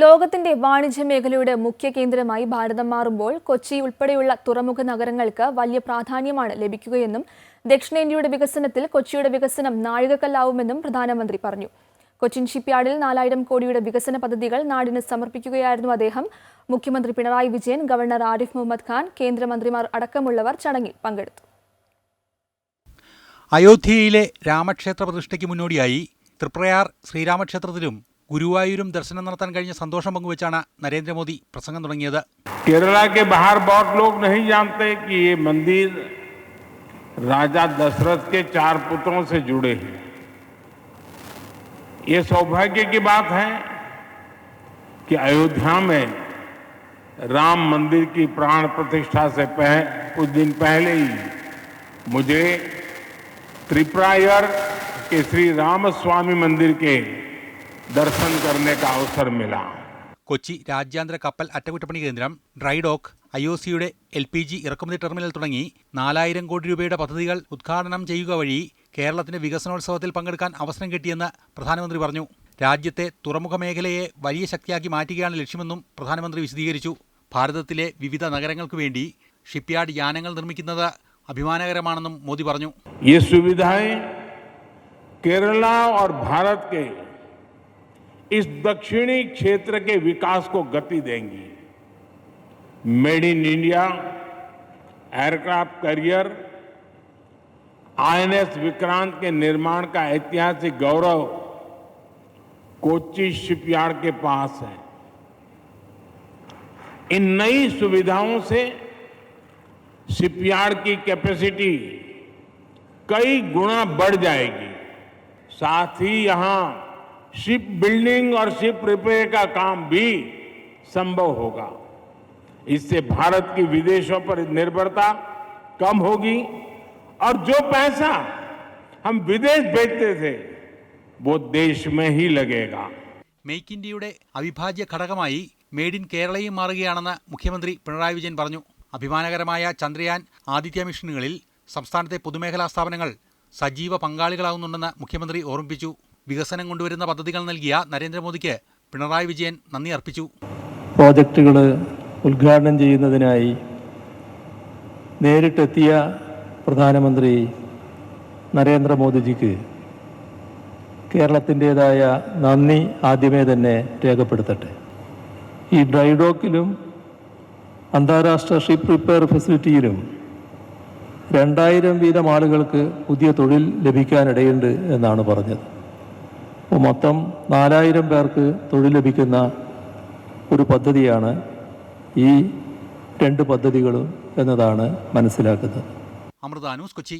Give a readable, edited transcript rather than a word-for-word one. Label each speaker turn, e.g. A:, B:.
A: ലോകത്തിന്റെ വാണിജ്യ മേഖലയുടെ മുഖ്യ കേന്ദ്രമായി ഭാരതം മാറുമ്പോൾ കൊച്ചി ഉൾപ്പെടെയുള്ള തുറമുഖ നഗരങ്ങൾക്ക് വലിയ പ്രാധാന്യമാണ് ലഭിക്കുകയെന്നും ദക്ഷിണേന്ത്യയുടെ വികസനത്തിൽ കൊച്ചിയുടെ വികസനം നാഴികക്കല്ലാവുമെന്നും പ്രധാനമന്ത്രി പറഞ്ഞു. കൊച്ചിൻ ഷിപ്പ്യാർഡിൽ 4000 കോടിയുടെ വികസന പദ്ധതികൾ നാടിന് സമർപ്പിക്കുകയായിരുന്നു അദ്ദേഹം. മുഖ്യമന്ത്രി പിണറായി വിജയൻ, ഗവർണർ ആരിഫ് മുഹമ്മദ് ഖാൻ, കേന്ദ്രമന്ത്രിമാർ അടക്കമുള്ളവർ ചടങ്ങിൽ പങ്കെടുത്തു.
B: അയോധ്യയിലെ രാമക്ഷേത്ര പ്രതിഷ്ഠയ്ക്ക് മുന്നോടിയായി തൃപ്രയാർ ശ്രീരാമക്ഷേത്രത്തിലും ഗുരുവായൂരും ദർശനം നടത്താൻ കഴിഞ്ഞ സന്തോഷം പങ്കുവച്ചാണ് നരേന്ദ്രമോദി പ്രസംഗം തുടങ്ങിയത്.
C: केरला के बाहर बहुत लोग नहीं जानते कि ये मंदिर राजा दशरथ के 4 पुत्रों से जुड़े हैं. ये सौभाग्य की बात है कि अयोध्या में राम मंदिर की प्राण प्रतिष्ठा से कुछ दिन पहले ही मुझे त्रिप्रायर के श्री रामस्वामी मंदिर के दर्शन करने का अवसर मिला.
B: കൊച്ചി രാജ്യാന്തര കപ്പൽ അറ്റകുറ്റപ്പണി കേന്ദ്രം, ഡ്രൈഡോക്ക്, IOCയുടെ LPG ഇറക്കുമതി ടെർമിനൽ തുടങ്ങി 4000 കോടി രൂപയുടെ പദ്ധതികൾ ഉദ്ഘാടനം ചെയ്യുക വഴി കേരളത്തിന്റെ വികസനോത്സവത്തിൽ പങ്കെടുക്കാൻ അവസരം കിട്ടിയെന്ന് പ്രധാനമന്ത്രി പറഞ്ഞു. രാജ്യത്തെ തുറമുഖ മേഖലയെ വലിയ ശക്തിയാക്കി മാറ്റുകയാണ് ലക്ഷ്യമെന്നും പ്രധാനമന്ത്രി വിശദീകരിച്ചു. ഭാരതത്തിലെ വിവിധ നഗരങ്ങൾക്ക് വേണ്ടി ഷിപ്പ്യാർഡ് യാനങ്ങൾ നിർമ്മിക്കുന്നത് അഭിമാനകരമാണെന്നും മോദി പറഞ്ഞു.
C: ये सुविधाएं केरला और भारत के इस दक्षिणी क्षेत्र के विकास को गति देंगी. Made in India aircraft carrier INS Vikrant के निर्माण का ऐतिहासिक गौरव कोच्चि शिपयार्ड के पास है. इन नई सुविधाओं से शिपयार्ड की कैपेसिटी कई गुना बढ़ जाएगी. साथ ही यहां शिप बिल्डिंग और शिप रिपेयर का काम भी संभव होगा. इससे भारत की विदेशों पर निर्भरता कम होगी और जो पैसा हम विदेश भेजते थे वो देश में ही लगेगा.
B: മേക്ക് ഇന്ത്യയുടെ അവിഭാജ്യ ഘടകമായി മെയ്ഡ് ഇൻ കേരളയും മാറുകയാണെന്ന് മുഖ്യമന്ത്രി പിണറായി വിജയൻ പറഞ്ഞു. അഭിമാനകരമായ ചന്ദ്രയാൻ, ആദിത്യ മിഷനുകളിൽ സംസ്ഥാനത്തെ പൊതുമേഖലാ സ്ഥാപനങ്ങൾ സജീവ പങ്കാളികളാവുന്നുണ്ടെന്ന് മുഖ്യമന്ത്രി ഓർമ്മിപ്പിച്ചു. വികസനം കൊണ്ടുവരുന്ന പദ്ധതികൾ നൽകിയ നരേന്ദ്രമോദിക്ക് പിണറായി വിജയൻ നന്ദി അർപ്പിച്ചു.
D: പ്രോജക്റ്റുകൾ ഉദ്ഘാടനം ചെയ്യുന്നതിനായി നേരിട്ടെത്തിയ പ്രധാനമന്ത്രി നരേന്ദ്രമോദിജിക്ക് കേരളത്തിൻ്റെതായ നന്ദി ആദ്യമേ തന്നെ രേഖപ്പെടുത്തട്ടെ. ഈ ഡ്രൈഡോക്കിലും അന്താരാഷ്ട്ര ഷിപ്പ് റിപ്പയർ ഫെസിലിറ്റിയിലും 2000 വീതം ആളുകൾക്ക് പുതിയ തൊഴിൽ ലഭിക്കാനിടയുണ്ട് എന്നാണ് പറഞ്ഞത്. അപ്പോൾ മൊത്തം 4000 പേർക്ക് തൊഴിൽ ലഭിക്കുന്ന ഒരു പദ്ധതിയാണ് ഈ 2 പദ്ധതികളും എന്നതാണ് മനസ്സിലാക്കുന്നത്.
B: അമൃത ന്യൂസ്, കൊച്ചി.